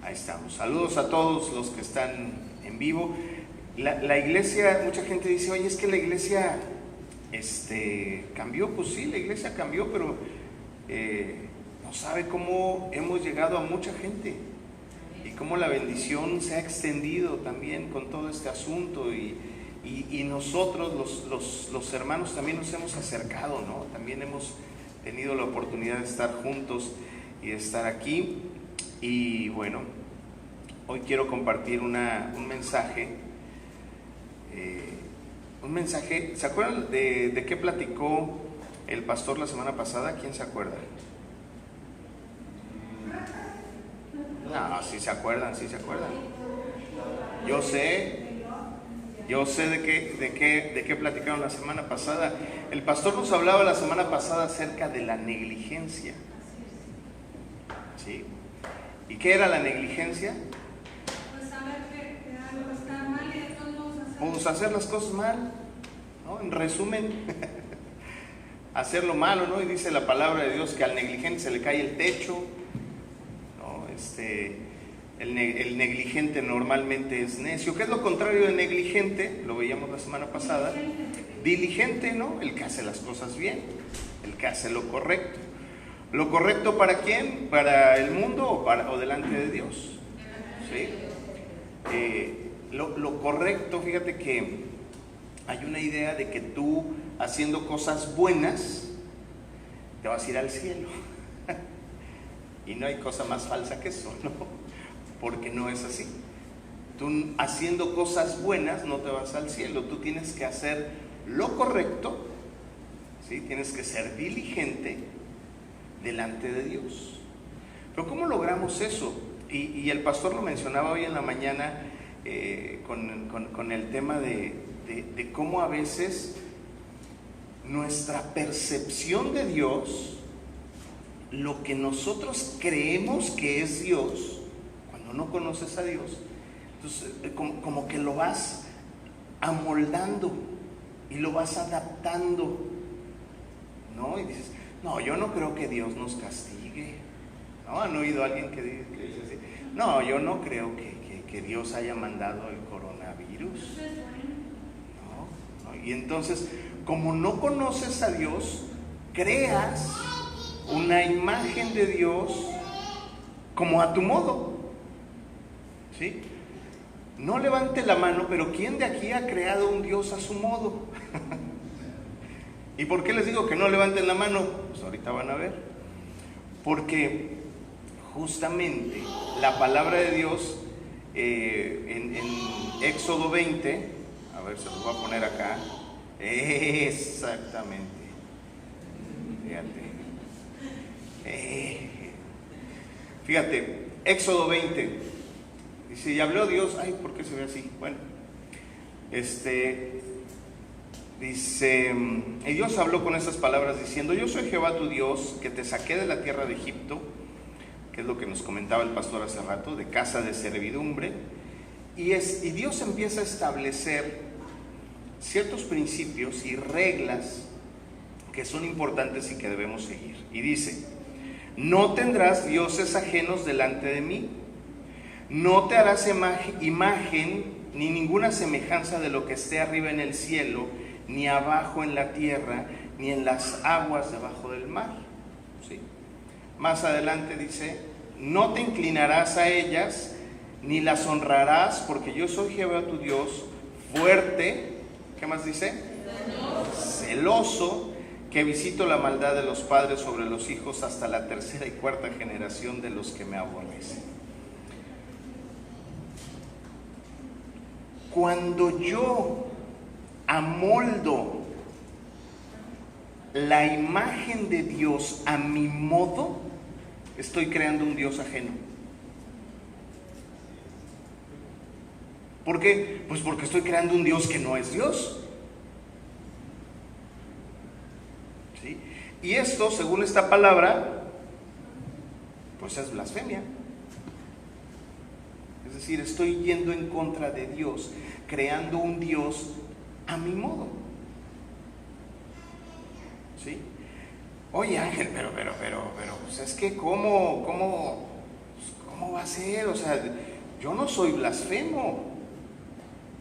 Ahí estamos. Saludos a todos los que están en vivo. La iglesia, mucha gente dice, oye, es que la iglesia cambió. Pues sí, la iglesia cambió, pero no sabe cómo hemos llegado a mucha gente y cómo la bendición se ha extendido también con todo este asunto. Y nosotros, los hermanos, también nos hemos acercado, ¿no? También hemos tenido la oportunidad de estar juntos y de estar aquí. Y bueno, hoy quiero compartir un mensaje. ¿Se acuerdan de qué platicó el pastor la semana pasada? ¿Quién se acuerda? No, sí se acuerdan. Yo sé de qué platicaron la semana pasada. El pastor nos hablaba la semana pasada acerca de la negligencia. ¿Sí? ¿Y qué era la negligencia? Pues saber que algo está mal y de todos modos Pues hacer las cosas mal, ¿no? En resumen, hacer lo malo, ¿no? Y dice la palabra de Dios que al negligente se le cae el techo, ¿no? El negligente normalmente es necio. ¿Qué es lo contrario de negligente? Lo veíamos la semana pasada. Diligente, ¿no? El que hace las cosas bien, el que hace lo correcto. ¿Lo correcto para quién? ¿Para el mundo o delante de Dios? ¿Sí? Lo correcto, fíjate que hay una idea de que tú haciendo cosas buenas te vas a ir al cielo. Y no hay cosa más falsa que eso, ¿no? Porque no es así. Tú haciendo cosas buenas no te vas al cielo. Tú tienes que hacer lo correcto, ¿sí? Tienes que ser diligente delante de Dios. Pero ¿cómo logramos eso? Y el pastor lo mencionaba hoy en la mañana con el tema de cómo a veces nuestra percepción de Dios, lo que nosotros creemos que es Dios, cuando no conoces a Dios, entonces como que lo vas amoldando y lo vas adaptando, ¿no? Y dices, no, yo no creo que Dios nos castigue. ¿No? ¿Han oído a alguien que dice así? No, yo no creo que Dios haya mandado el coronavirus. ¿No? Y entonces, como no conoces a Dios, creas una imagen de Dios como a tu modo. ¿Sí? No levante la mano, pero ¿quién de aquí ha creado un Dios a su modo? ¿Y por qué les digo que no levanten la mano? Pues ahorita van a ver. Porque justamente la palabra de Dios en Éxodo 20, a ver, se los voy a poner acá. Exactamente. Fíjate, Éxodo 20. Dice, y habló Dios, ay, ¿por qué se ve así? Bueno, dice, y Dios habló con estas palabras diciendo, yo soy Jehová tu Dios, que te saqué de la tierra de Egipto, que es lo que nos comentaba el pastor hace rato, de casa de servidumbre, y Dios empieza a establecer ciertos principios y reglas que son importantes y que debemos seguir. Y dice, no tendrás dioses ajenos delante de mí, no te harás imagen ni ninguna semejanza de lo que esté arriba en el cielo, ni abajo en la tierra, ni en las aguas debajo del mar. ¿Sí? Más adelante dice, no te inclinarás a ellas, ni las honrarás, porque yo soy Jehová tu Dios, fuerte, ¿qué más dice? Celoso, que visito la maldad de los padres sobre los hijos hasta la tercera y cuarta generación de los que me aborrecen. Cuando yo amoldo la imagen de Dios a mi modo, estoy creando un Dios ajeno. ¿Por qué? Pues porque estoy creando un Dios que no es Dios. ¿Sí? Y esto, según esta palabra, pues es blasfemia. Es decir, estoy yendo en contra de Dios, creando un Dios a mi modo. ¿Sí? Oye, Ángel, pero, pues es que ¿cómo va a hacer? O sea, yo no soy blasfemo.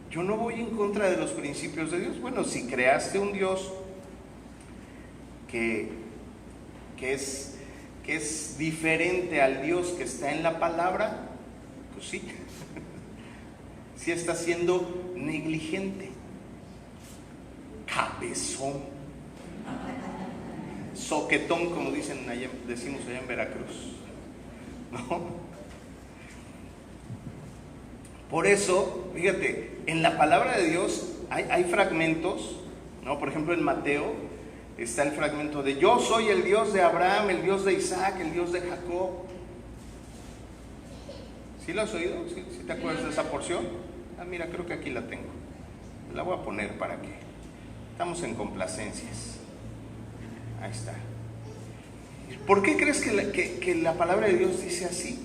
Yo no voy en contra de los principios de Dios. Bueno, si creaste un Dios que es diferente al Dios que está en la palabra, pues sí, sí está siendo negligente, cabezón, soquetón, como decimos allá en Veracruz, ¿no? Por eso, fíjate, en la palabra de Dios hay fragmentos, ¿no? Por ejemplo, en Mateo está el fragmento de yo soy el Dios de Abraham, el Dios de Isaac, el Dios de Jacob. ¿Sí lo has oído? ¿Sí te acuerdas de esa porción? Ah, mira, creo que aquí la tengo. La voy a poner para que estamos en complacencias. Ahí está. ¿Por qué crees que la palabra de Dios dice así?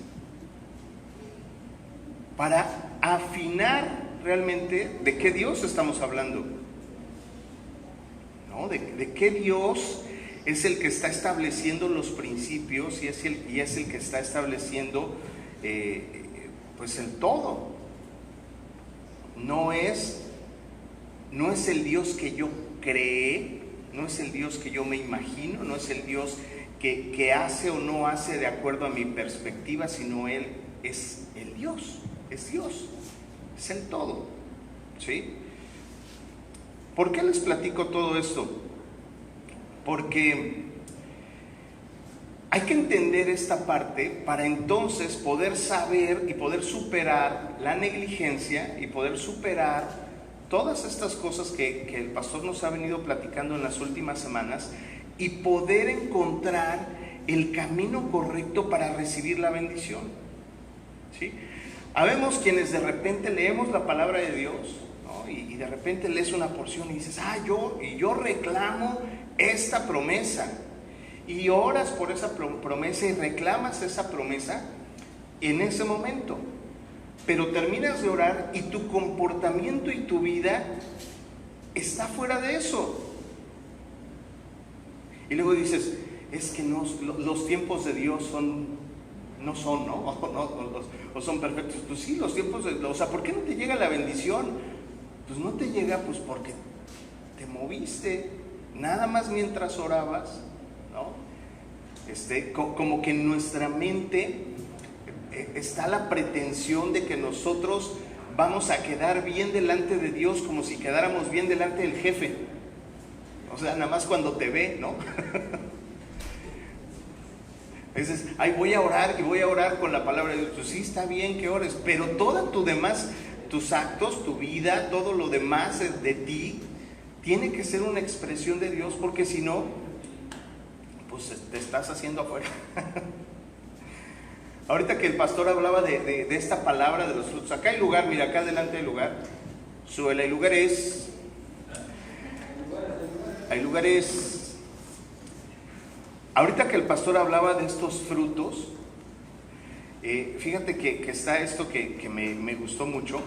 Para afinar realmente de qué Dios estamos hablando, ¿no? De qué Dios es el que está estableciendo los principios y es el que está estableciendo pues el todo. No es el Dios que yo creé, no es el Dios que yo me imagino, no es el Dios que hace o no hace de acuerdo a mi perspectiva, sino Él es el Dios, es Dios, es el todo, ¿sí? ¿Por qué les platico todo esto? Porque hay que entender esta parte para entonces poder saber y poder superar la negligencia y poder superar todas estas cosas que el pastor nos ha venido platicando en las últimas semanas y poder encontrar el camino correcto para recibir la bendición, ¿sí? Habemos quienes de repente leemos la palabra de Dios, ¿no? Y de repente lees una porción y dices, yo reclamo esta promesa, y oras por esa promesa y reclamas esa promesa en ese momento, pero terminas de orar y tu comportamiento y tu vida está fuera de eso. Y luego dices, es que los tiempos de Dios no son, ¿no? O son perfectos. Pues sí, los tiempos o sea, ¿por qué no te llega la bendición? Pues no te llega porque te moviste nada más mientras orabas, ¿no? Como que en nuestra mente está la pretensión de que nosotros vamos a quedar bien delante de Dios como si quedáramos bien delante del jefe. O sea, nada más cuando te ve, ¿no? Dices, voy a orar y voy a orar con la palabra de Dios. Pues sí, está bien que ores, pero tus actos, tu vida, todo lo demás de ti, tiene que ser una expresión de Dios, porque si no, pues te estás haciendo afuera. Ahorita que el pastor hablaba de esta palabra de los frutos, acá hay lugar, mira, acá adelante hay lugar. Súbele, hay lugares. Ahorita que el pastor hablaba de estos frutos, fíjate que está esto que me gustó mucho.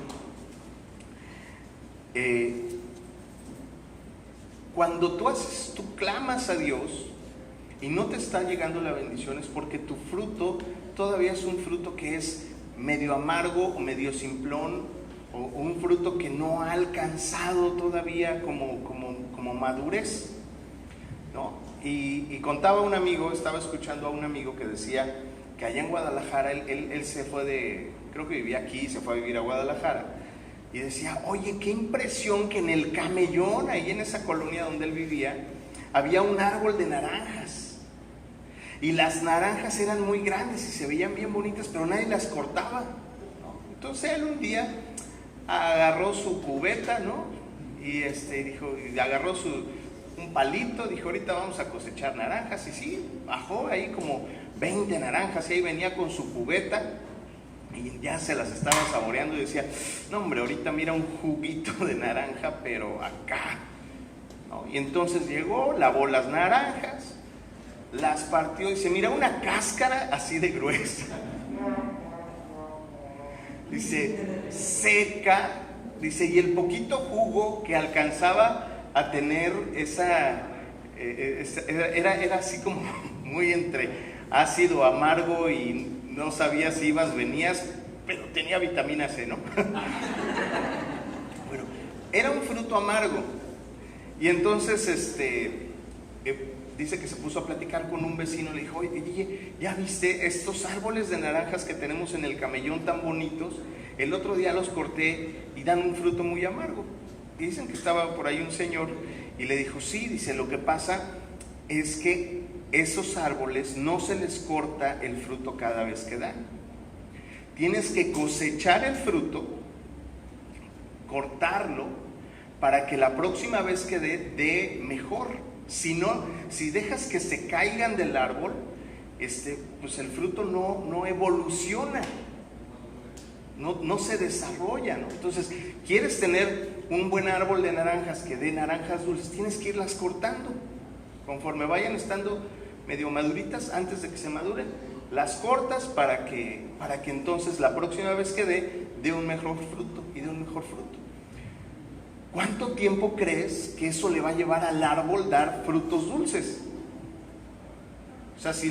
Cuando tú clamas a Dios y no te está llegando la bendición, es porque tu fruto todavía es un fruto que es medio amargo o medio simplón, o un fruto que no ha alcanzado todavía como madurez, ¿no? Y contaba un amigo, estaba escuchando a un amigo que decía que allá en Guadalajara, él se fue creo que vivía aquí, se fue a vivir a Guadalajara, y decía, oye, qué impresión que en el Camellón, ahí en esa colonia donde él vivía, había un árbol de naranjas, y las naranjas eran muy grandes y se veían bien bonitas, pero nadie las cortaba, ¿no? Entonces él un día agarró su cubeta, ¿no? Y agarró un palito, dijo, ahorita vamos a cosechar naranjas, y sí, bajó ahí como 20 naranjas, y ahí venía con su cubeta, y ya se las estaba saboreando, y decía, no hombre, ahorita mira un juguito de naranja, pero acá, ¿no? Y entonces llegó, lavó las naranjas, las partió, y dice, mira una cáscara así de gruesa, dice, seca, dice, y el poquito jugo que alcanzaba a tener era así como muy entre ácido, amargo y no sabías si ibas, venías, pero tenía vitamina C, ¿no? Bueno, era un fruto amargo. Y entonces, dice que se puso a platicar con un vecino, le dijo, oye, ¿ya viste estos árboles de naranjas que tenemos en el camellón tan bonitos? El otro día los corté y dan un fruto muy amargo. Y dicen que estaba por ahí un señor y le dijo, sí, dice, lo que pasa es que esos árboles no se les corta el fruto cada vez que dan. Tienes que cosechar el fruto, cortarlo, para que la próxima vez que dé mejor. Si no, si dejas que se caigan del árbol, pues el fruto no evoluciona, no se desarrolla, ¿no? Entonces, quieres tener un buen árbol de naranjas que dé naranjas dulces, tienes que irlas cortando. Conforme vayan estando medio maduritas, antes de que se maduren, las cortas para que entonces la próxima vez que dé un mejor fruto y dé un mejor fruto. ¿Cuánto tiempo crees que eso le va a llevar al árbol dar frutos dulces? O sea, si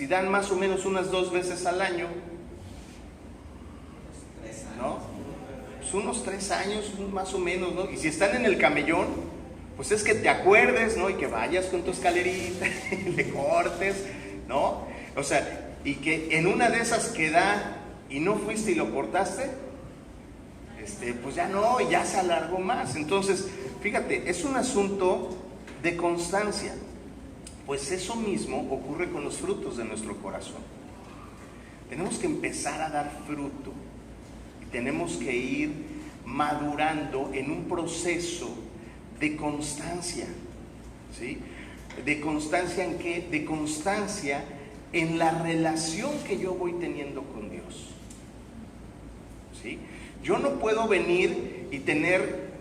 dan más o menos unas 2 veces al año, ¿no? Pues unos 3 años más o menos, ¿no? Y si están en el camellón, pues es que te acuerdes, ¿no? Y que vayas con tu escalerita y le cortes, ¿no? O sea, y que en una de esas que da y no fuiste y lo cortaste, pues ya no, ya se alargó más. Entonces, fíjate, es un asunto de constancia. Pues eso mismo ocurre con los frutos de nuestro corazón. Tenemos que empezar a dar fruto y tenemos que ir madurando en un proceso de constancia, ¿sí? ¿De constancia en qué? De constancia en la relación que yo voy teniendo con Dios, ¿sí? Yo no puedo venir y tener...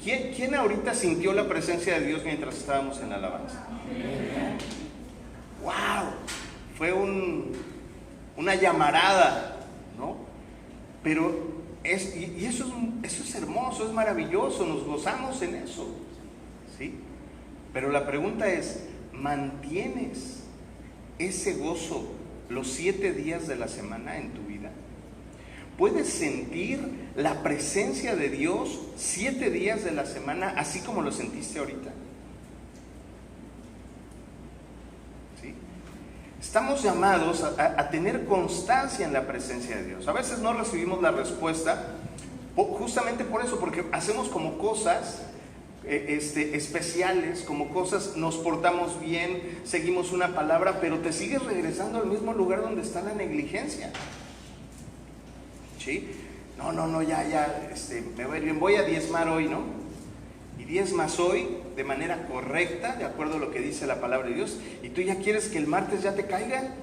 ¿Quién ahorita sintió la presencia de Dios mientras estábamos en la alabanza? ¡Wow! Fue una llamarada, ¿no? Pero eso es hermoso, es maravilloso, nos gozamos en eso, ¿sí? Pero la pregunta es, ¿mantienes ese gozo los 7 días de la semana en tu vida? ¿Puedes sentir la presencia de Dios 7 días de la semana, así como lo sentiste ahorita? ¿Sí? Estamos llamados a tener constancia en la presencia de Dios. A veces no recibimos la respuesta, justamente por eso, porque hacemos como cosas especiales, como cosas, nos portamos bien, seguimos una palabra, pero te sigues regresando al mismo lugar donde está la negligencia. ¿Sí? No, ya, me voy bien, voy a diezmar hoy, ¿no? Y diezmas hoy de manera correcta, de acuerdo a lo que dice la palabra de Dios, y tú ya quieres que el martes ya te caiga,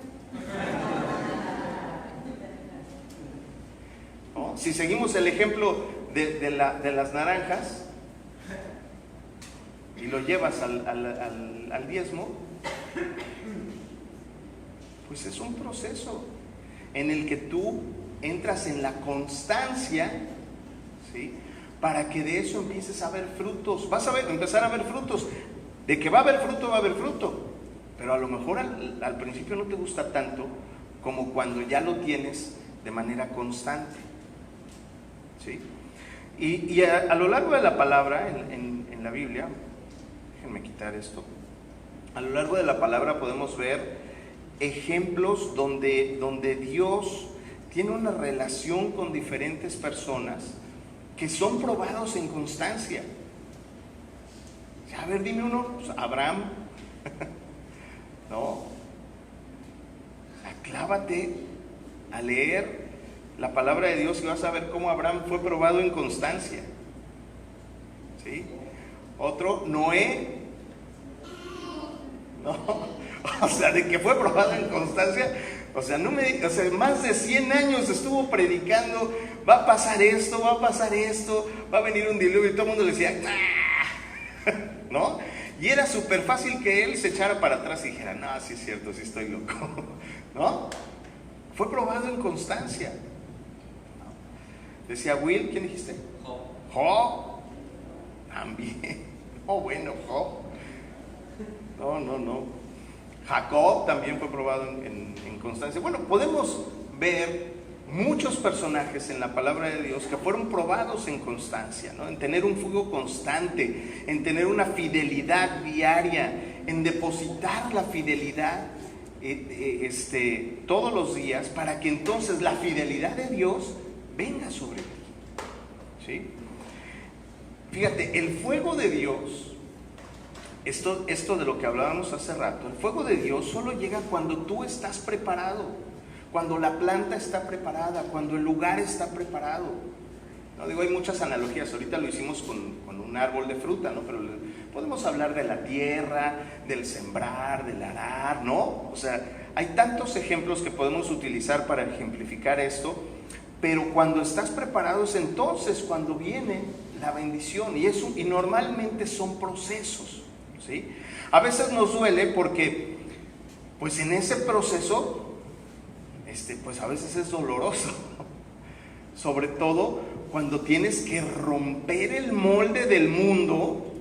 ¿no? Si seguimos el ejemplo de las naranjas y lo llevas al diezmo, pues es un proceso en el que tú entras en la constancia, ¿sí? Para que de eso empieces a ver frutos. Vas a empezar a ver frutos. De que va a haber fruto, pero a lo mejor al principio no te gusta tanto como cuando ya lo tienes de manera constante, ¿sí? Y a lo largo de la palabra en la Biblia, déjenme quitar esto, a lo largo de la palabra podemos ver ejemplos donde Dios tiene una relación con diferentes personas que son probados en constancia. A ver, dime uno, pues Abraham, ¿no? Clávate a leer la palabra de Dios y vas a ver cómo Abraham fue probado en constancia, ¿sí? Otro, Noé, ¿no? O sea, de que fue probado en constancia. O sea, más de 100 años estuvo predicando, va a pasar esto, va a venir un diluvio, y todo el mundo le decía, ¡ah! ¿No? Y era súper fácil que él se echara para atrás y dijera, no, sí es cierto, sí estoy loco, ¿no? Fue probado en constancia. Decía Will, ¿quién dijiste? Job. También. Oh, bueno, Job. No. Jacob también fue probado en constancia. Bueno, podemos ver muchos personajes en la palabra de Dios que fueron probados en constancia, ¿no? En tener un fuego constante, en tener una fidelidad diaria, en depositar la fidelidad todos los días, para que entonces la fidelidad de Dios venga sobre ti, ¿sí? Fíjate, el fuego de Dios, esto de lo que hablábamos hace rato, el fuego de Dios solo llega cuando tú estás preparado, cuando la planta está preparada, cuando el lugar está preparado. No digo, hay muchas analogías, ahorita lo hicimos con un árbol de fruta, ¿no? Pero podemos hablar de la tierra, del sembrar, del arar, ¿no? O sea, hay tantos ejemplos que podemos utilizar para ejemplificar esto, pero cuando estás preparado es entonces cuando viene la bendición, y normalmente son procesos, ¿sí? A veces nos duele porque, pues en ese proceso, pues a veces es doloroso, sobre todo cuando tienes que romper el molde del mundo,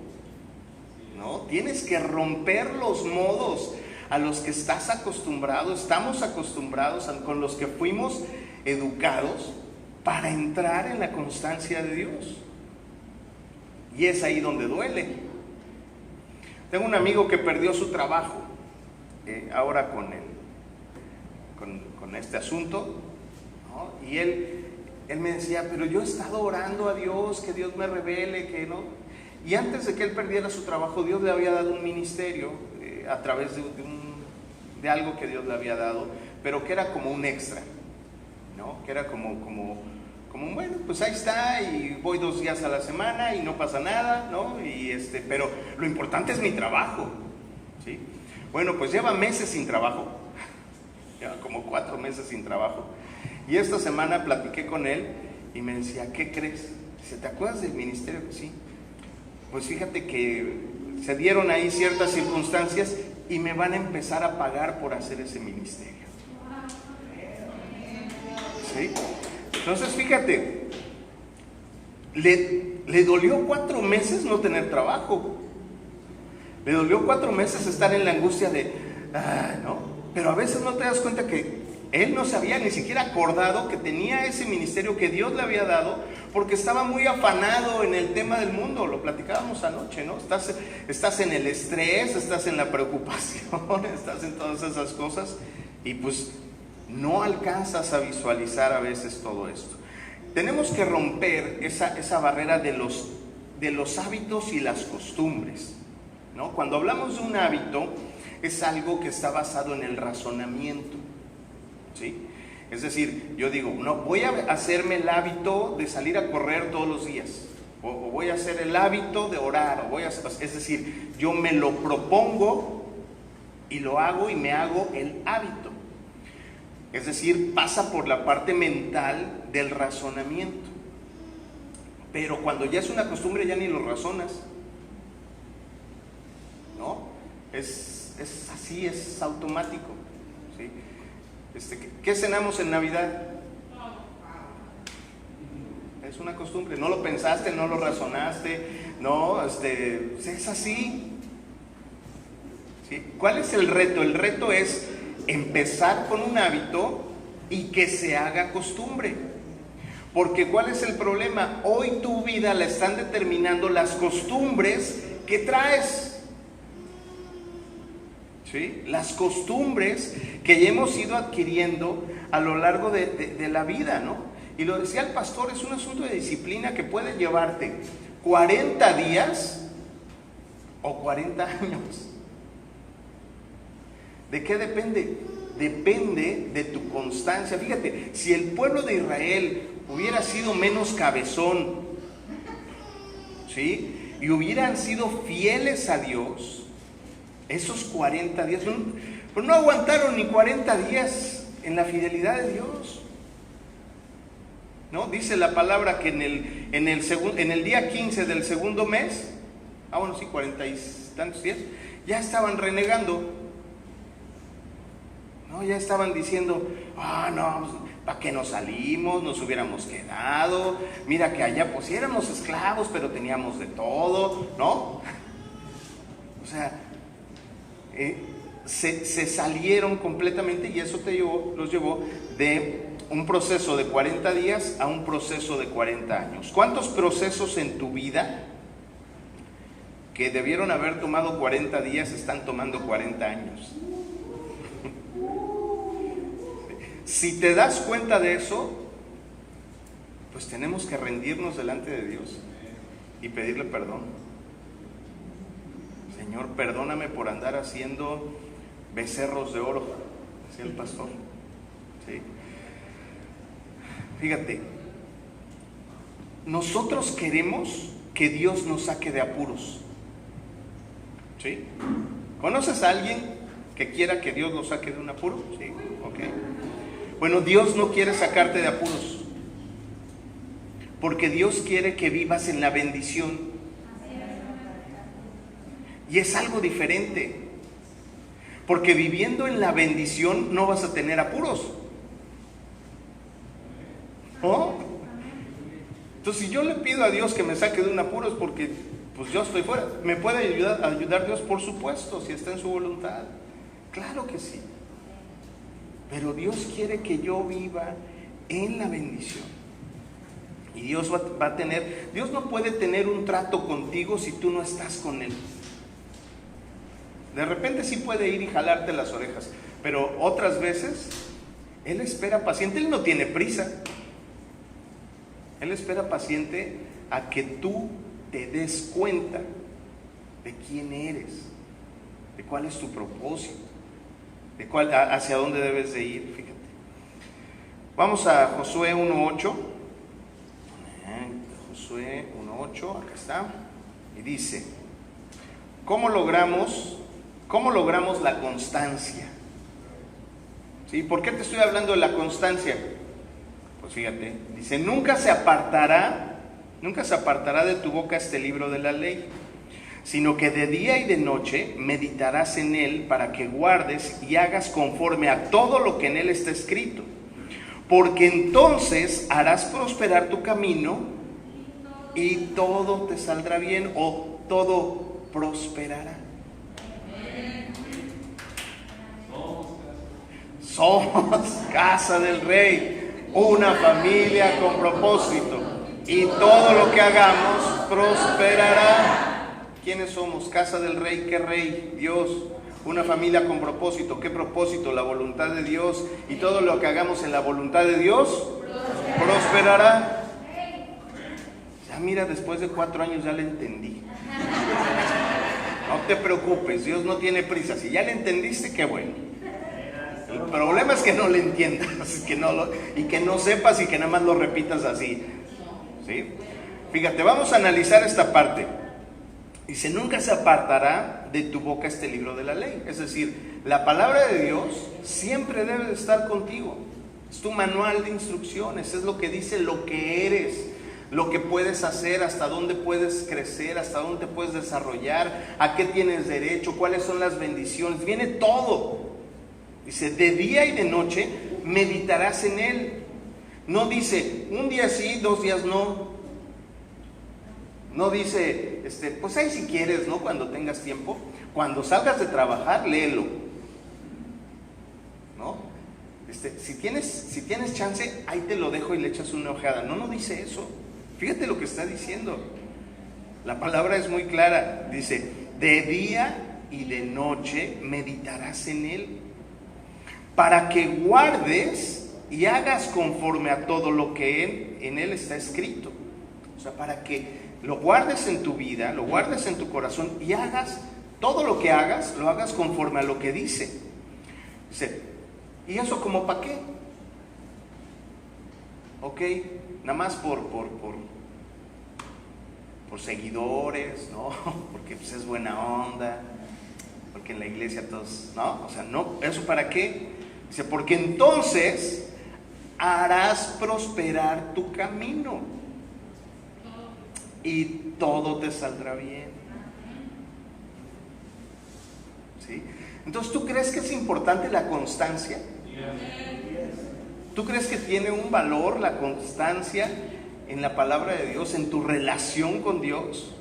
¿no? Tienes que romper los modos a los que estás acostumbrado, estamos acostumbrados, con los que fuimos educados para entrar en la constancia de Dios. Y es ahí donde duele. Tengo un amigo que perdió su trabajo, ahora con este asunto, ¿no? Y él me decía, pero yo he estado orando a Dios, que Dios me revele, que no. Y antes de que él perdiera su trabajo, Dios le había dado un ministerio a través de algo que Dios le había dado, pero que era como un extra, ¿no? Que era como bueno, pues ahí está, y voy 2 días a la semana y no pasa nada, ¿no? Pero lo importante es mi trabajo, ¿sí? Bueno, pues lleva meses sin trabajo, lleva como 4 meses sin trabajo. Y esta semana platiqué con él y me decía, ¿qué crees? Dice, ¿te acuerdas del ministerio? Sí. Pues fíjate que se dieron ahí ciertas circunstancias y me van a empezar a pagar por hacer ese ministerio. ¿Sí? Entonces fíjate, le dolió 4 meses no tener trabajo. Le dolió 4 meses estar en la angustia de, ¿no? Pero a veces no te das cuenta que él no se había ni siquiera acordado que tenía ese ministerio que Dios le había dado, porque estaba muy afanado en el tema del mundo. Lo platicábamos anoche, ¿no? Estás en el estrés, estás en la preocupación, estás en todas esas cosas, y pues no alcanzas a visualizar a veces todo esto. Tenemos que romper esa barrera de los hábitos y las costumbres, ¿no? Cuando hablamos de un hábito, es algo que está basado en el razonamiento, ¿sí? Es decir, yo digo, no, voy a hacerme el hábito de salir a correr todos los días, o voy a hacer el hábito de orar, es decir, yo me lo propongo y lo hago y me hago el hábito. Es decir, pasa por la parte mental del razonamiento. Pero cuando ya es una costumbre, ya ni lo razonas, ¿no? Es así, es automático, ¿sí? ¿Qué cenamos en Navidad? Es una costumbre, no lo pensaste, no lo razonaste, no, es así, ¿sí? ¿Cuál es el reto? El reto es empezar con un hábito y que se haga costumbre. Porque ¿cuál es el problema? Hoy tu vida la están determinando las costumbres que traes, ¿sí? Las costumbres que ya hemos ido adquiriendo a lo largo de la vida, ¿no? Y lo decía el pastor, es un asunto de disciplina que puede llevarte 40 días o 40 años. ¿De qué depende? Depende de tu constancia. Fíjate, si el pueblo de Israel hubiera sido menos cabezón, ¿sí? Y hubieran sido fieles a Dios, esos 40 días, pues no aguantaron ni 40 días en la fidelidad de Dios, ¿no? Dice la palabra que en el día 15 del segundo mes, bueno, sí, 40 y tantos días, ya estaban renegando, ¿no? Ya estaban diciendo, no, ¿para qué nos salimos? Nos hubiéramos quedado, mira que allá pues éramos esclavos, pero teníamos de todo, ¿no? O sea, se salieron completamente, y eso los llevó de un proceso de 40 días a un proceso de 40 años. ¿Cuántos procesos en tu vida que debieron haber tomado 40 días están tomando 40 años? Si te das cuenta de eso, pues tenemos que rendirnos delante de Dios y pedirle perdón. Señor, perdóname por andar haciendo becerros de oro, decía el pastor. ¿Sí? Fíjate, nosotros queremos que Dios nos saque de apuros. ¿Sí? ¿Conoces a alguien que quiera que Dios lo saque de un apuro? Sí, ok. Bueno, Dios no quiere sacarte de apuros, porque Dios quiere que vivas en la bendición. Y es algo diferente, porque viviendo en la bendición no vas a tener apuros. ¿No? Entonces, si yo le pido a Dios que me saque de un apuro es porque pues yo estoy fuera. ¿Me puede ayudar Dios? Por supuesto, si está en su voluntad. Claro que sí. Pero Dios quiere que yo viva en la bendición. Y Dios va a tener, Dios no puede tener un trato contigo si tú no estás con Él. De repente sí puede ir y jalarte las orejas, pero otras veces Él espera paciente. Él no tiene prisa. Él espera paciente a que tú te des cuenta de quién eres, de cuál es tu propósito, de hacia dónde debes de ir. Fíjate. Vamos a Josué 1:8. Josué 1:8, acá está. Y dice: ¿Cómo logramos la constancia? ¿Sí? ¿Por qué te estoy hablando de la constancia? Pues fíjate, dice: nunca se apartará de tu boca este libro de la ley, sino que de día y de noche meditarás en él, para que guardes y hagas conforme a todo lo que en él está escrito, porque entonces harás prosperar tu camino y todo te saldrá bien, o todo prosperará. Somos casa del Rey, una familia con propósito, y todo lo que hagamos prosperará. ¿Quiénes somos? Casa del Rey. ¿Qué Rey? Dios. Una familia con propósito. ¿Qué propósito? La voluntad de Dios. Y todo lo que hagamos en la voluntad de Dios prosperará. Ya mira, después de 4 años ya le entendí. No te preocupes, Dios no tiene prisa. Si ya le entendiste, qué bueno. El problema es que no le entiendas, y que no sepas y que nada más lo repitas así. ¿Sí? Fíjate, vamos a analizar esta parte. Dice: nunca se apartará de tu boca este libro de la ley. Es decir, la palabra de Dios siempre debe de estar contigo. Es tu manual de instrucciones, es lo que dice lo que eres, lo que puedes hacer, hasta dónde puedes crecer, hasta dónde te puedes desarrollar, a qué tienes derecho, cuáles son las bendiciones. Viene todo. Dice: de día y de noche meditarás en él. No dice un día sí, 2 días no. No dice, pues ahí si quieres, ¿no? Cuando tengas tiempo. Cuando salgas de trabajar, léelo, ¿no? Si tienes chance, ahí te lo dejo y le echas una ojeada. No dice eso. Fíjate lo que está diciendo. La palabra es muy clara. Dice: de día y de noche meditarás en él, para que guardes y hagas conforme a todo lo que en él está escrito. O sea, para que lo guardes en tu vida, lo guardes en tu corazón, y hagas todo lo que hagas, lo hagas conforme a lo que dice. Dice: ¿y eso como para qué? Ok, nada más por seguidores, ¿no? Porque pues es buena onda, porque en la iglesia todos, ¿no? O sea, no, ¿eso para qué? Dice: porque entonces harás prosperar tu camino y todo te saldrá bien. ¿Sí? Entonces, ¿tú crees que es importante la constancia? ¿Tú crees que tiene un valor la constancia en la palabra de Dios, en tu relación con Dios?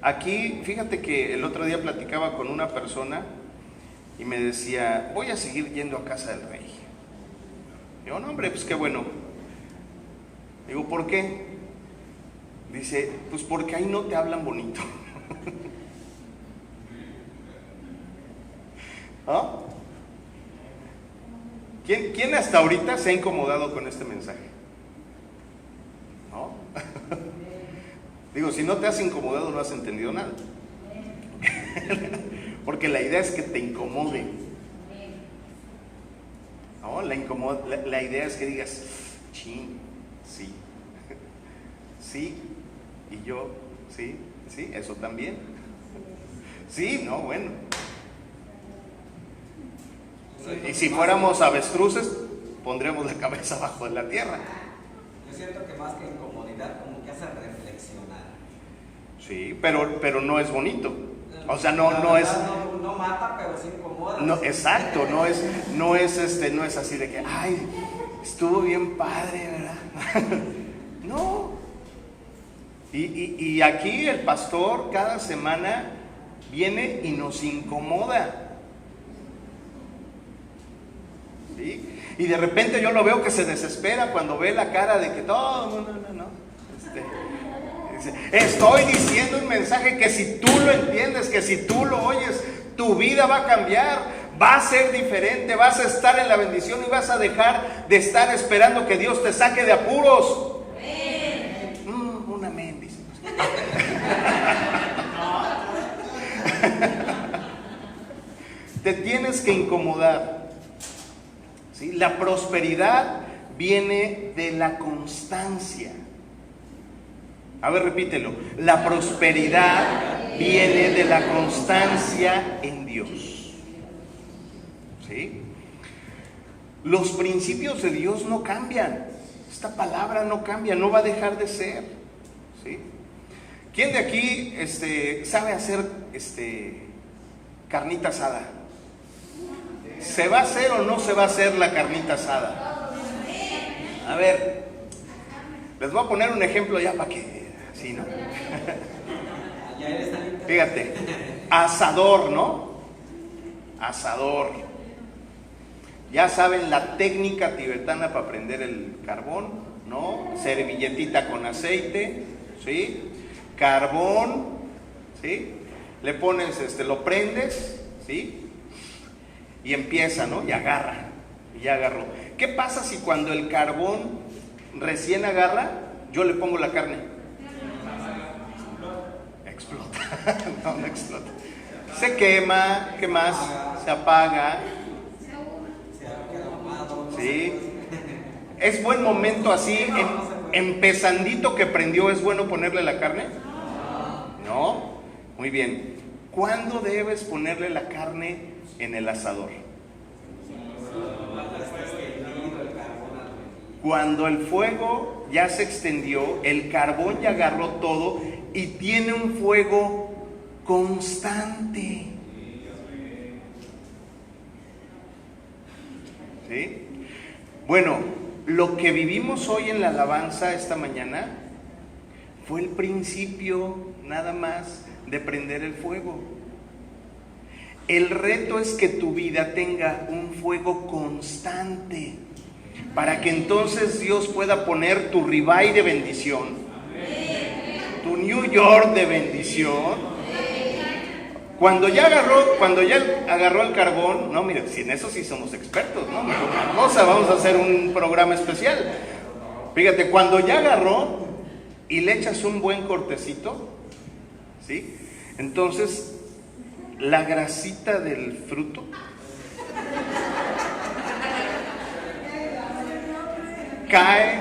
Aquí, fíjate que el otro día platicaba con una persona y me decía, voy a seguir yendo a casa del rey. Digo, no hombre, pues qué bueno. Digo, ¿por qué? Dice, pues porque ahí no te hablan bonito. ¿Ah? ¿Quién hasta ahorita se ha incomodado con este mensaje? ¿No? Digo, si no te has incomodado no has entendido nada. Porque la idea es que te incomode. ¿No? La idea es que digas, chin, sí. Sí, y yo, sí, eso también. Sí, no, bueno. Y si fuéramos avestruces, pondríamos la cabeza abajo de la tierra. Yo siento que más que incomodidad, como que hace reflexionar. Sí, pero no es bonito. O sea, no es. No mata, pero sí incomoda. No, exacto, no es así de que, ay, estuvo bien padre, ¿verdad? No. Y aquí el pastor cada semana viene y nos incomoda. ¿Sí? Y de repente yo lo veo que se desespera cuando ve la cara de que no. Dice, estoy diciendo un mensaje que si tú lo entiendes, que si tú lo oyes, tu vida va a cambiar, va a ser diferente, vas a estar en la bendición y vas a dejar de estar esperando que Dios te saque de apuros. Un amén, dice. Te tienes que incomodar. ¿Sí? La prosperidad viene de la constancia. A ver, repítelo. La prosperidad viene de la constancia en Dios. ¿Sí? Los principios de Dios no cambian. Esta palabra no cambia, no va a dejar de ser. ¿Sí? ¿Quién de aquí sabe hacer carnita asada? ¿Se va a hacer o no se va a hacer la carnita asada? A ver, les voy a poner un ejemplo ya para que, sí, ¿no? Fíjate, asador, ¿no? Asador. Ya saben la técnica tibetana para prender el carbón, ¿no? Servilletita con aceite, ¿sí? Carbón, ¿sí? Le pones, lo prendes, ¿sí? Y empieza, ¿no? Y agarra. Y ya agarró. ¿Qué pasa si cuando el carbón recién agarra, yo le pongo la carne? Explota. No explota. Se quema, ¿qué más? Se apaga. ¿Sí? ¿Es buen momento así, empezandito que prendió, es bueno ponerle la carne? No. Muy bien. ¿Cuándo debes ponerle la carne en el asador? Cuando el fuego ya se extendió, el carbón ya agarró todo y tiene un fuego constante. ¿Sí? Bueno, lo que vivimos hoy en la alabanza esta mañana fue el principio nada más de prender el fuego. El reto es que tu vida tenga un fuego constante para que entonces Dios pueda poner tu ribeye de bendición, tu New York de bendición. Cuando ya agarró el carbón, no, mira, si en eso sí somos expertos, ¿no? Una cosa, vamos a hacer un programa especial. Fíjate, cuando ya agarró y le echas un buen cortecito, ¿sí? Entonces la grasita del fruto cae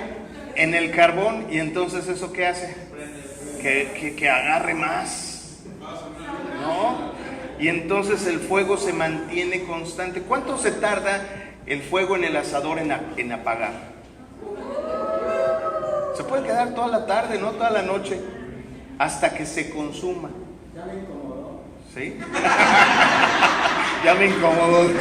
en el carbón y entonces ¿eso qué hace? Que agarre más, ¿no? Y entonces el fuego se mantiene constante. ¿Cuánto se tarda el fuego en el asador en apagar? Se puede quedar toda la tarde, no toda la noche, hasta que se consuma. Ya me incomodó. ¿Sí? Ya me incomodó.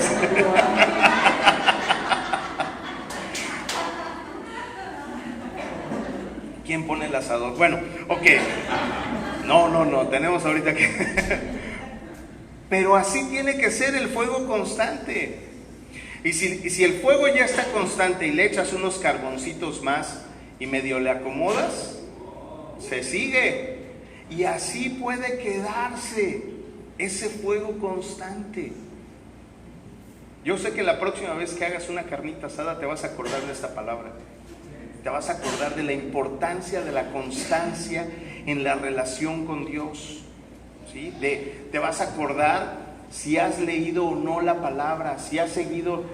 ¿Quién pone el asador? Bueno, ok. No, tenemos ahorita que... Pero así tiene que ser el fuego constante. Y si el fuego ya está constante y le echas unos carboncitos más y medio le acomodas, se sigue. Y así puede quedarse ese fuego constante. Yo sé que la próxima vez que hagas una carnita asada te vas a acordar de esta palabra. Te vas a acordar de la importancia de la constancia en la relación con Dios. ¿Sí? Te vas a acordar si has leído o no la palabra, si has seguido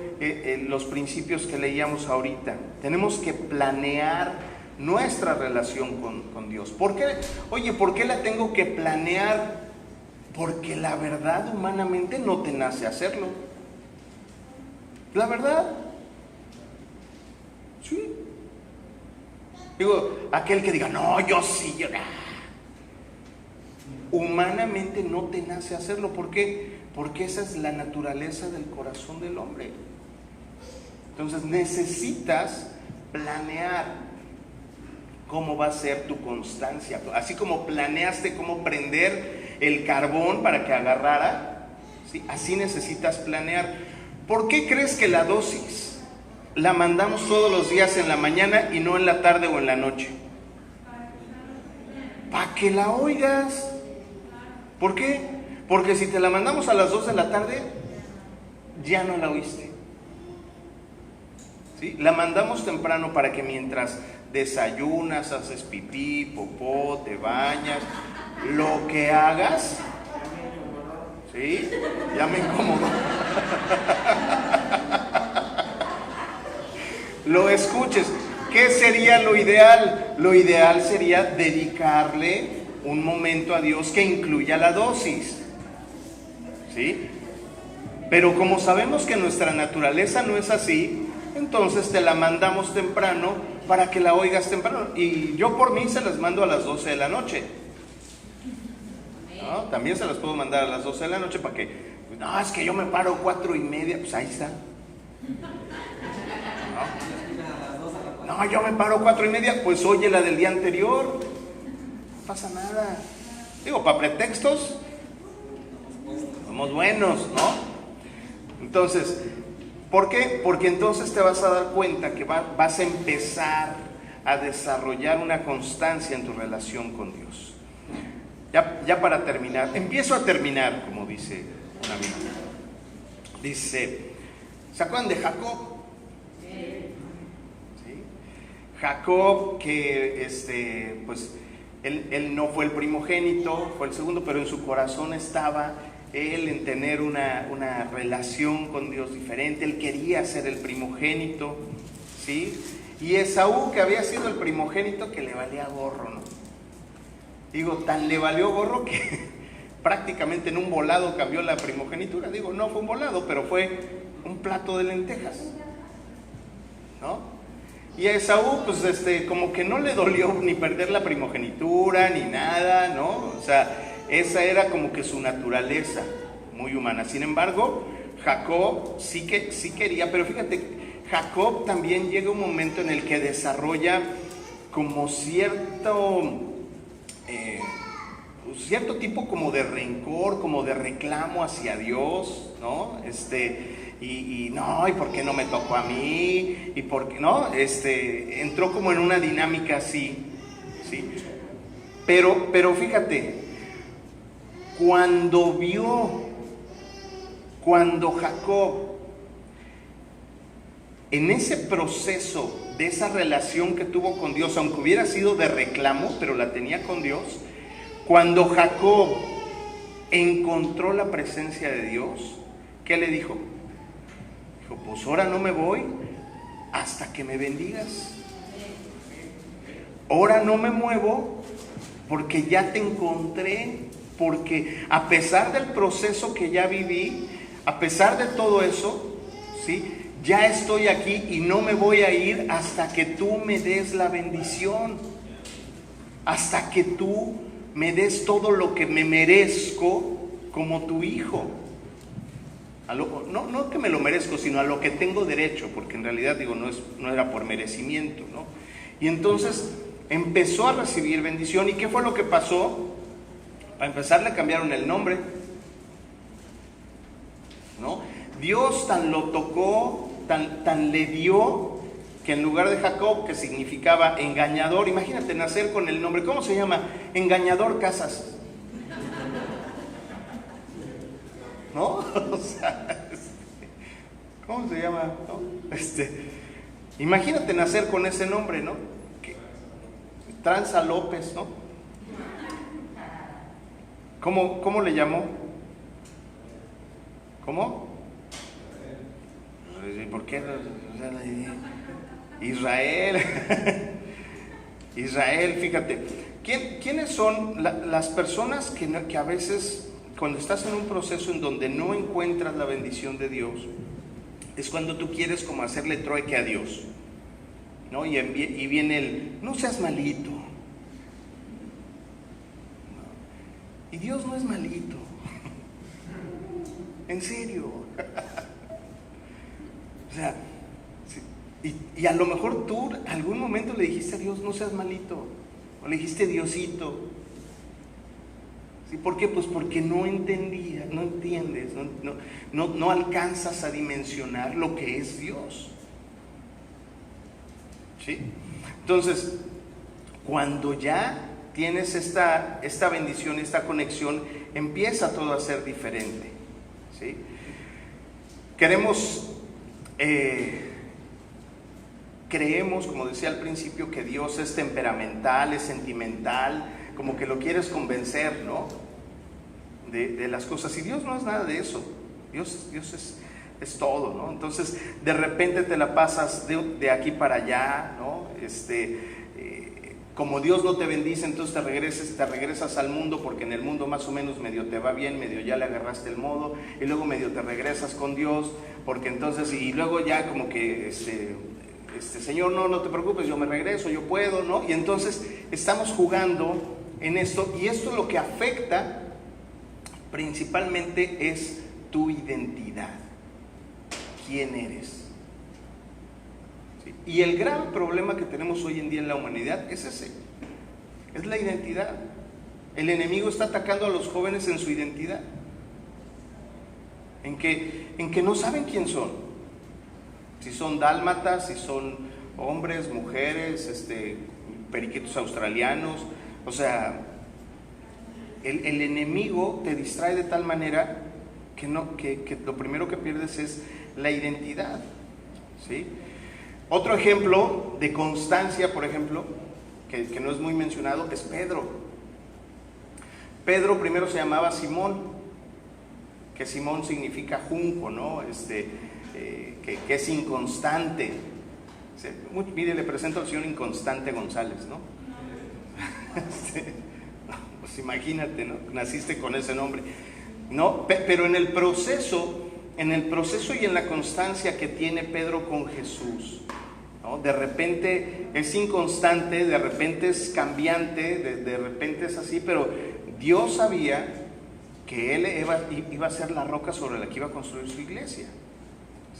los principios que leíamos ahorita. Tenemos que planear nuestra relación con Dios. ¿Por qué? Oye, ¿por qué la tengo que planear? Porque la verdad humanamente no te nace hacerlo. La verdad. Sí. Digo, aquel que diga, no, yo sí, yo no. Humanamente no te nace hacerlo. ¿Por qué? Porque esa es la naturaleza del corazón del hombre. Entonces necesitas planear cómo va a ser tu constancia. Así como planeaste cómo prender el carbón para que agarrara, ¿sí? Así necesitas planear. ¿Por qué crees que la dosis la mandamos todos los días en la mañana y no en la tarde o en la noche? Para que la oigas. ¿Por qué? Porque si te la mandamos a las 2 de la tarde, ya no la oíste. ¿Sí? La mandamos temprano para que mientras desayunas, haces pipí, popó, te bañas, lo que hagas, ¿sí? Ya me incomodó. Lo escuches. ¿Qué sería lo ideal? Lo ideal sería dedicarle un momento a Dios que incluya la dosis, ¿sí? Pero como sabemos que nuestra naturaleza no es así, entonces te la mandamos temprano para que la oigas temprano. Y yo por mí se las mando a las 12 de la noche, ¿no? También se las puedo mandar a las 12 de la noche para que, no, es que yo me paro 4:30, pues ahí está. No, yo me paro 4:30, pues oye la del día anterior, no pasa nada. Digo, para pretextos somos buenos, ¿no? Entonces, ¿por qué? Porque entonces te vas a dar cuenta que vas a empezar a desarrollar una constancia en tu relación con Dios. Ya para terminar, empiezo a terminar, como dice un amigo. Dice, ¿se acuerdan de Jacob? Jacob, que pues él no fue el primogénito, fue el segundo, pero en su corazón estaba él en tener una relación con Dios diferente. Él quería ser el primogénito, ¿sí? Y Esaú, que había sido el primogénito, que le valía gorro, ¿no? Digo, tan le valió gorro que prácticamente en un volado cambió la primogenitura. Digo, no fue un volado, pero fue un plato de lentejas, ¿no? Y a Esaú, pues como que no le dolió ni perder la primogenitura, ni nada, ¿no? O sea, esa era como que su naturaleza, muy humana. Sin embargo, Jacob sí quería, pero fíjate, Jacob también llega un momento en el que desarrolla como cierto tipo como de rencor, como de reclamo hacia Dios, ¿no? Y no, ¿y por qué no me tocó a mí? ¿Y por qué no? Entró como en una dinámica así, ¿sí? Pero fíjate, cuando Jacob, en ese proceso de esa relación que tuvo con Dios, aunque hubiera sido de reclamo, pero la tenía con Dios, cuando Jacob encontró la presencia de Dios, ¿qué le dijo? Dijo, pues ahora no me voy hasta que me bendigas. Ahora no me muevo porque ya te encontré, porque a pesar del proceso que ya viví, a pesar de todo eso, ¿sí? Ya estoy aquí y no me voy a ir hasta que tú me des la bendición, hasta que tú me des todo lo que me merezco como tu hijo. No que me lo merezco, sino a lo que tengo derecho, porque en realidad digo, no era por merecimiento, ¿no? Y entonces empezó a recibir bendición. ¿Y qué fue lo que pasó? Para empezar, le cambiaron el nombre. Dios tan lo tocó, tan le dio, que en lugar de Jacob, que significaba engañador, imagínate nacer con el nombre, ¿cómo se llama? Engañador Casas, ¿no? O sea, ¿cómo se llama? ¿No? Imagínate nacer con ese nombre, ¿no? Tranza López, ¿no? ¿Cómo le llamó? ¿Cómo? ¿Por qué? Israel. Israel, fíjate. ¿Quiénes son las personas que a veces, cuando estás en un proceso en donde no encuentras la bendición de Dios, es cuando tú quieres como hacerle trueque a Dios, ¿no? Y viene el, no seas malito. Y Dios no es malito. En serio. O sea, y a lo mejor tú algún momento le dijiste a Dios, no seas malito. O le dijiste Diosito. ¿Sí? ¿Por qué? Pues porque no entendías, no entiendes, no alcanzas a dimensionar lo que es Dios. ¿Sí? Entonces, cuando ya tienes esta bendición, esta conexión, empieza todo a ser diferente. ¿Sí? Creemos, como decía al principio, que Dios es temperamental, es sentimental, como que lo quieres convencer, ¿no? De las cosas. Y Dios no es nada de eso. Dios es todo, ¿no? Entonces, de repente te la pasas de aquí para allá, ¿no? Como Dios no te bendice, entonces te regresas al mundo, porque en el mundo más o menos medio te va bien, medio ya le agarraste el modo, y luego medio te regresas con Dios, porque entonces, y luego ya como que, Señor, no te preocupes, yo me regreso, yo puedo, ¿no? Y entonces estamos jugando en esto, y esto lo que afecta principalmente es tu identidad. ¿Quién eres? ¿Sí? Y el gran problema que tenemos hoy en día en la humanidad es ese, es la identidad. El enemigo está atacando a los jóvenes en su identidad, en que no saben quién son, si son dálmatas, si son hombres, mujeres, periquitos australianos. O sea, el enemigo te distrae de tal manera que lo primero que pierdes es la identidad. ¿Sí? Otro ejemplo de constancia, por ejemplo, que no es muy mencionado, es Pedro. Pedro primero se llamaba Simón, que Simón significa junco, ¿no? Que es inconstante. Mire, le presento al señor Inconstante González, ¿no? Pues imagínate, ¿no? Naciste con ese nombre, ¿no? Pero en el proceso y en la constancia que tiene Pedro con Jesús, ¿no? De repente es inconstante, de repente es cambiante, de repente es así, pero Dios sabía que él iba a ser la roca sobre la que iba a construir su iglesia.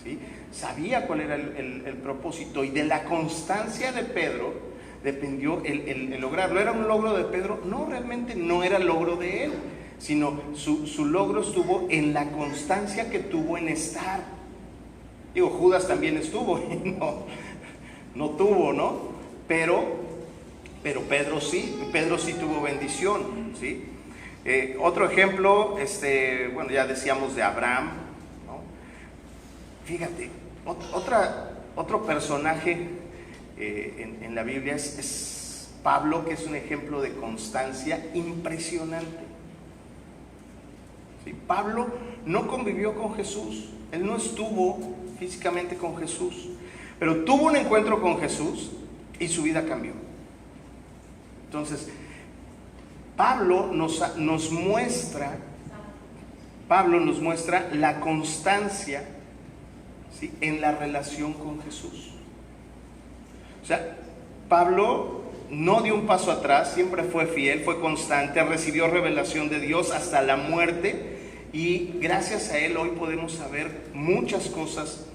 ¿Sí? Sabía cuál era el propósito, y de la constancia de Pedro dependió el lograrlo. ¿Era un logro de Pedro? No, realmente no era logro de él, sino su logro estuvo en la constancia que tuvo en estar. Digo, Judas también estuvo y no tuvo, ¿no? Pero Pedro sí tuvo bendición, ¿sí? Otro ejemplo, bueno, ya decíamos de Abraham, ¿no? Fíjate, otro personaje en la Biblia es Pablo, que es un ejemplo de constancia impresionante. ¿Sí? Pablo no convivió con Jesús, él no estuvo físicamente con Jesús, pero tuvo un encuentro con Jesús y su vida cambió. Entonces, Pablo nos muestra la constancia, ¿sí?, en la relación con Jesús. O sea, Pablo no dio un paso atrás, siempre fue fiel, fue constante, recibió revelación de Dios hasta la muerte, y gracias a él hoy podemos saber muchas cosas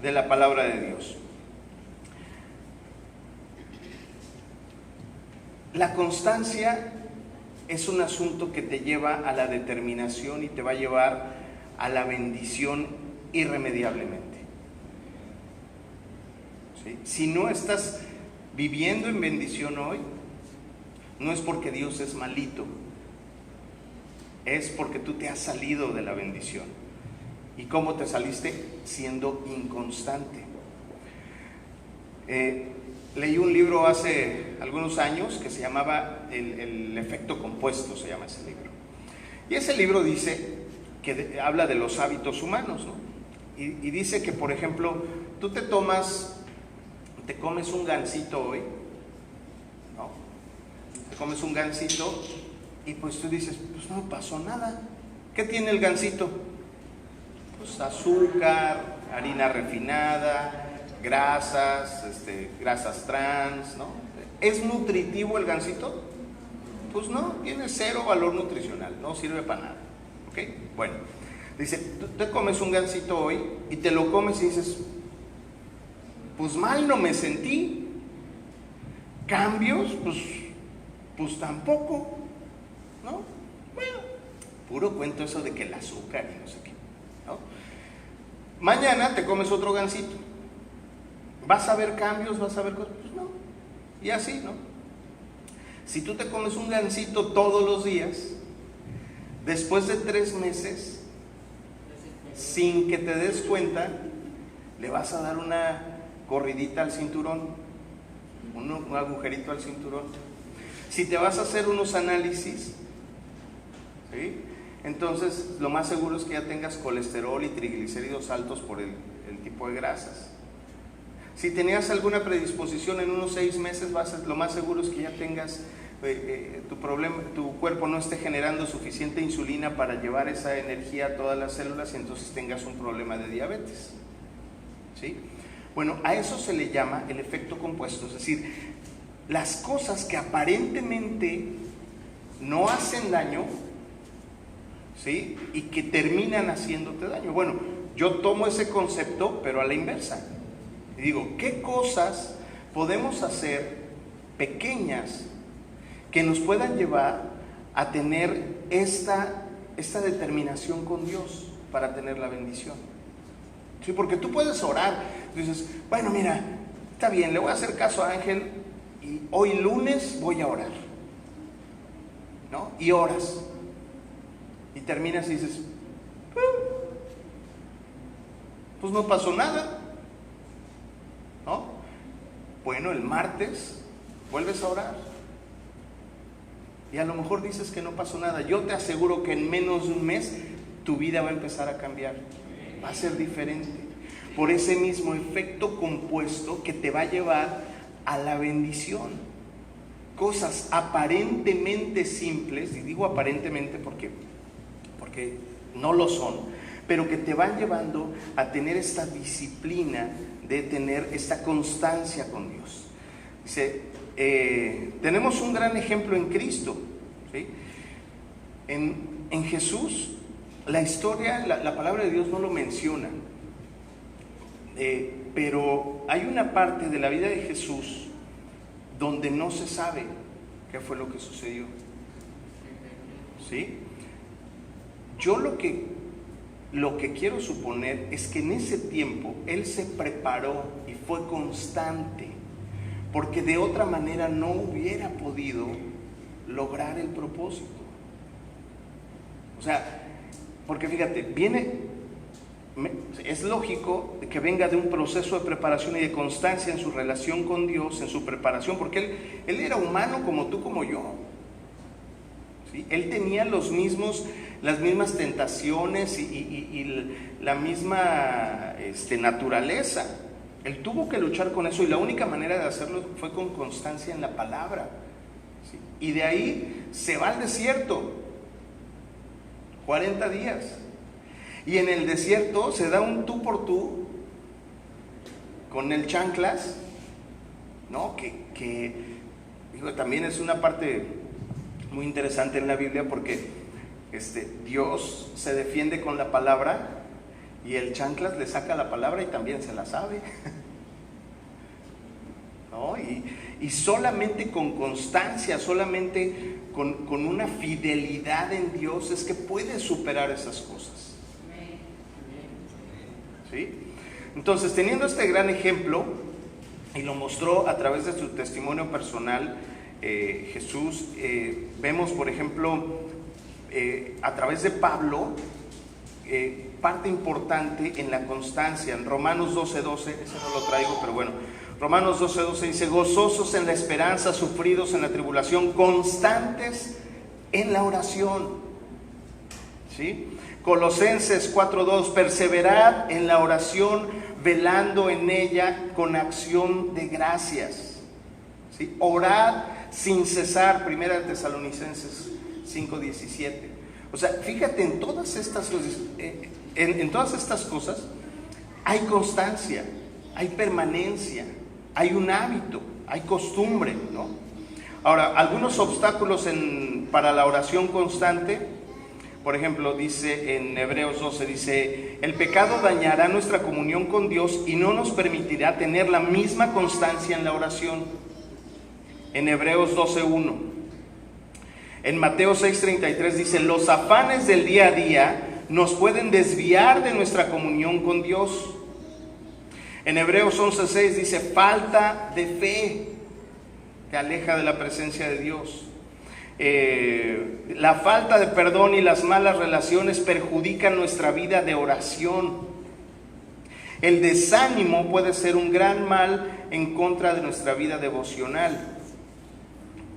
de la palabra de Dios. La constancia es un asunto que te lleva a la determinación y te va a llevar a la bendición irremediablemente. ¿Sí? Si no estás viviendo en bendición hoy, no es porque Dios es malito, es porque tú te has salido de la bendición. ¿Y cómo te saliste? Siendo inconstante. Leí un libro hace algunos años que se llamaba el efecto compuesto, se llama ese libro. Y ese libro dice que habla de los hábitos humanos, ¿no? Y dice que, por ejemplo, tú te comes un gansito hoy, ¿no? Te comes un gansito y pues tú dices, pues no pasó nada. ¿Qué tiene el gansito? Pues azúcar, harina refinada, grasas, grasas trans, ¿no? ¿Es nutritivo el gansito? Pues no, tiene cero valor nutricional, no sirve para nada. ¿Ok? Bueno, dice, tú te comes un gansito hoy y te lo comes y dices, pues mal no me sentí. Cambios, pues tampoco, ¿no? Bueno, puro cuento eso de que el azúcar y no sé qué, ¿no? Mañana te comes otro gansito. ¿Vas a ver cambios? ¿Vas a ver cosas? Pues no. Y así, ¿no? Si tú te comes un gansito todos los días, después de 3 meses, sin que te des cuenta, le vas a dar una corridita al cinturón, un agujerito al cinturón. Si te vas a hacer unos análisis, ¿sí? Entonces lo más seguro es que ya tengas colesterol y triglicéridos altos por el tipo de grasas. Si tenías alguna predisposición en unos 6 meses, lo más seguro es que ya tengas tu cuerpo no esté generando suficiente insulina para llevar esa energía a todas las células y entonces tengas un problema de diabetes. ¿Sí? Bueno, a eso se le llama el efecto compuesto, es decir, las cosas que aparentemente no hacen daño, ¿sí? Y que terminan haciéndote daño. Bueno, yo tomo ese concepto, pero a la inversa. Y digo, ¿qué cosas podemos hacer pequeñas que nos puedan llevar a tener esta determinación con Dios para tener la bendición? Sí, porque tú puedes orar, dices, bueno, mira, está bien, le voy a hacer caso a Ángel y hoy lunes voy a orar, ¿no? Y oras y terminas y dices, pues no pasó nada, ¿no? Bueno, el martes vuelves a orar y a lo mejor dices que no pasó nada. Yo te aseguro que en menos de un mes tu vida va a empezar a cambiar, va a ser diferente, por ese mismo efecto compuesto que te va a llevar a la bendición. Cosas aparentemente simples, y digo aparentemente porque no lo son, pero que te van llevando a tener esta disciplina de tener esta constancia con Dios. Dice, tenemos un gran ejemplo en Cristo, ¿sí? En Jesús, la historia, la palabra de Dios no lo menciona, pero hay una parte de la vida de Jesús donde no se sabe qué fue lo que sucedió, ¿sí? Yo lo que quiero suponer es que en ese tiempo Él se preparó y fue constante, porque de otra manera no hubiera podido lograr el propósito. O sea, porque fíjate, es lógico que venga de un proceso de preparación y de constancia en su relación con Dios, en su preparación, porque Él era humano como tú, como yo, ¿sí? Él tenía las mismas tentaciones y la misma naturaleza. Él tuvo que luchar con eso y la única manera de hacerlo fue con constancia en la palabra, ¿sí? Y de ahí se va al desierto 40 días y en el desierto se da un tú por tú con el chanclas, ¿no? Que digo, también es una parte muy interesante en la Biblia, porque Dios se defiende con la palabra y el chanclas le saca la palabra y también se la sabe, ¿no? Y solamente con constancia, solamente con una fidelidad en Dios es que puedes superar esas cosas. Entonces, teniendo este gran ejemplo, y lo mostró a través de su testimonio personal, Jesús, vemos, por ejemplo, a través de Pablo, parte importante en la constancia. En Romanos 12:12, ese no lo traigo, pero bueno, Romanos 12:12 dice: gozosos en la esperanza, sufridos en la tribulación, constantes en la oración. ¿Sí? Colosenses 4:2, perseverad en la oración, velando en ella con acción de gracias. ¿Sí? Orad sin cesar, Primera de Tesalonicenses 5:17. O sea, fíjate, en todas estas cosas, en todas estas cosas hay constancia, hay permanencia, hay un hábito, hay costumbre, ¿no? Ahora, algunos obstáculos para la oración constante, por ejemplo, dice en Hebreos 12, dice: el pecado dañará nuestra comunión con Dios y no nos permitirá tener la misma constancia en la oración. En Hebreos 12:1. En Mateo 6:33 dice: los afanes del día a día nos pueden desviar de nuestra comunión con Dios. En Hebreos 11:6 dice: falta de fe te aleja de la presencia de Dios. La falta de perdón y las malas relaciones perjudican nuestra vida de oración. El desánimo puede ser un gran mal en contra de nuestra vida devocional.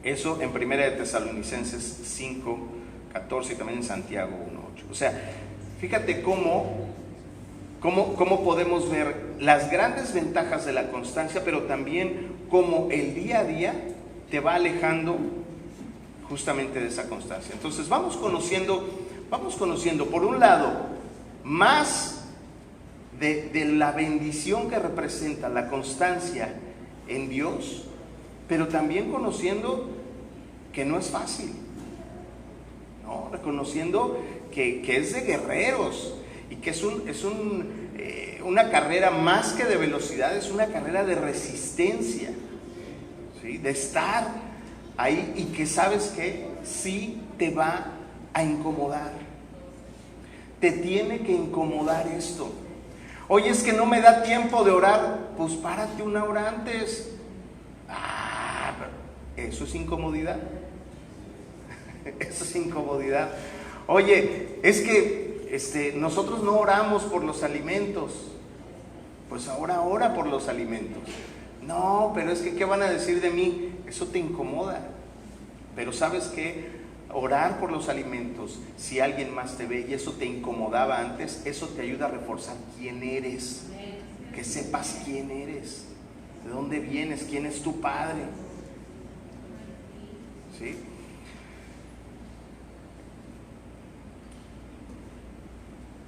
Eso en Primera de Tesalonicenses 5:14 y también en Santiago 1:8. O sea, fíjate cómo podemos ver las grandes ventajas de la constancia, pero también cómo el día a día te va alejando justamente de esa constancia. Entonces vamos conociendo por un lado más de la bendición que representa la constancia en Dios, pero también conociendo que no es fácil, ¿no? Reconociendo que es de guerreros y que es una carrera más que de velocidad, es una carrera de resistencia, ¿sí? De estar ahí, y que sabes que sí te va a incomodar, te tiene que incomodar esto. Oye, es que no me da tiempo de orar. Pues párate una hora antes. Eso es incomodidad. Eso es incomodidad. Oye, es que nosotros no oramos por los alimentos. Pues ahora ora por los alimentos. No, pero es que ¿qué van a decir de mí? Eso te incomoda. Pero ¿sabes qué? Orar por los alimentos, si alguien más te ve y eso te incomodaba antes, eso te ayuda a reforzar quién eres. Que sepas quién eres, de dónde vienes, quién es tu padre. ¿Sí?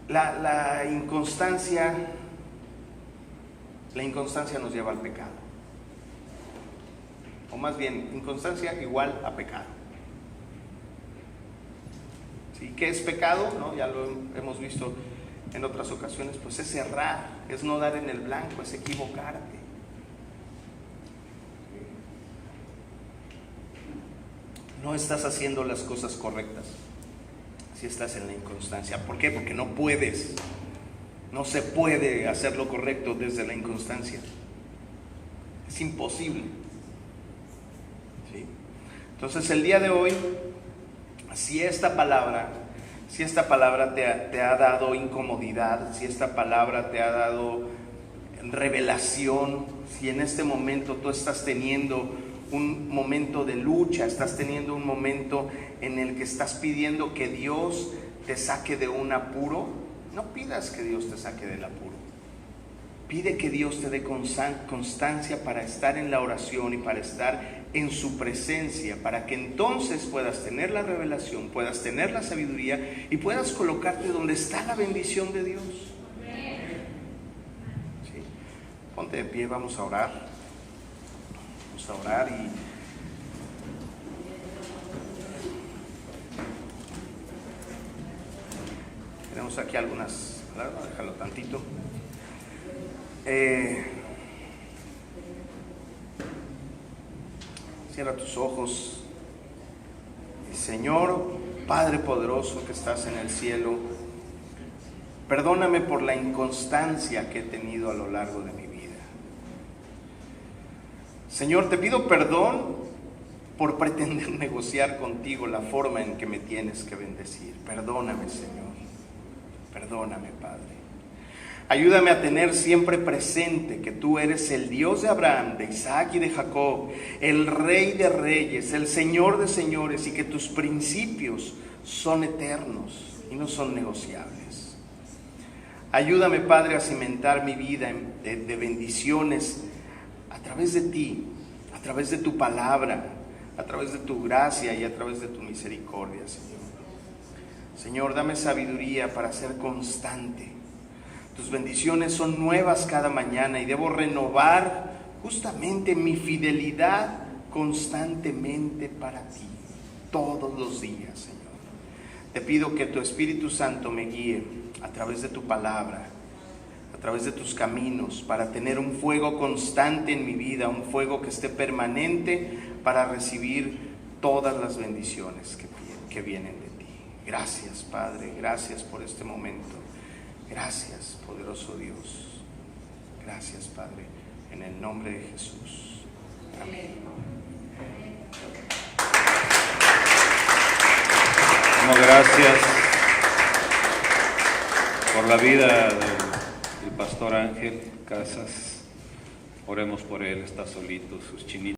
La inconstancia nos lleva al pecado. O más bien, inconstancia igual a pecado. ¿Sí? ¿Qué es pecado? ¿No? Ya lo hemos visto en otras ocasiones. Pues es errar, es no dar en el blanco, es equivocarte. No estás haciendo las cosas correctas si estás en la inconstancia. ¿Por qué? Porque no puedes. No se puede hacer lo correcto desde la inconstancia. Es imposible. ¿Sí? Entonces el día de hoy, si esta palabra te ha dado incomodidad, si esta palabra te ha dado revelación, si en este momento tú estás teniendo un momento de lucha, estás teniendo un momento en el que estás pidiendo que Dios te saque de un apuro, no pidas que Dios te saque del apuro. Pide que Dios te dé constancia para estar en la oración y para estar en su presencia, para que entonces puedas tener la revelación, puedas tener la sabiduría y puedas colocarte donde está la bendición de Dios. ¿Sí? Ponte de pie, vamos a orar. Vamos a orar y tenemos aquí algunas, ¿verdad? Déjalo tantito. Cierra tus ojos. Señor, Padre poderoso que estás en el cielo, Perdóname por la inconstancia que he tenido a lo largo de mi vida. Señor, te pido perdón por pretender negociar contigo la forma en que me tienes que bendecir. Perdóname, Señor. Perdóname, Padre. Ayúdame a tener siempre presente que tú eres el Dios de Abraham, de Isaac y de Jacob, el Rey de reyes, el Señor de señores, y que tus principios son eternos y no son negociables. Ayúdame, Padre, a cimentar mi vida de bendiciones a través de ti, a través de tu palabra, a través de tu gracia y a través de tu misericordia, Señor. Señor, dame sabiduría para ser constante. Tus bendiciones son nuevas cada mañana y debo renovar justamente mi fidelidad constantemente para ti, todos los días, Señor. Te pido que tu Espíritu Santo me guíe a través de tu palabra, a través de tus caminos, para tener un fuego constante en mi vida, un fuego que esté permanente para recibir todas las bendiciones que vienen de ti. Gracias, Padre, gracias por este momento. Gracias, poderoso Dios. Gracias, Padre, en el nombre de Jesús. Amén. Gracias por la vida del pastor Ángel Casas. Oremos por él, está solito, sus chinitos.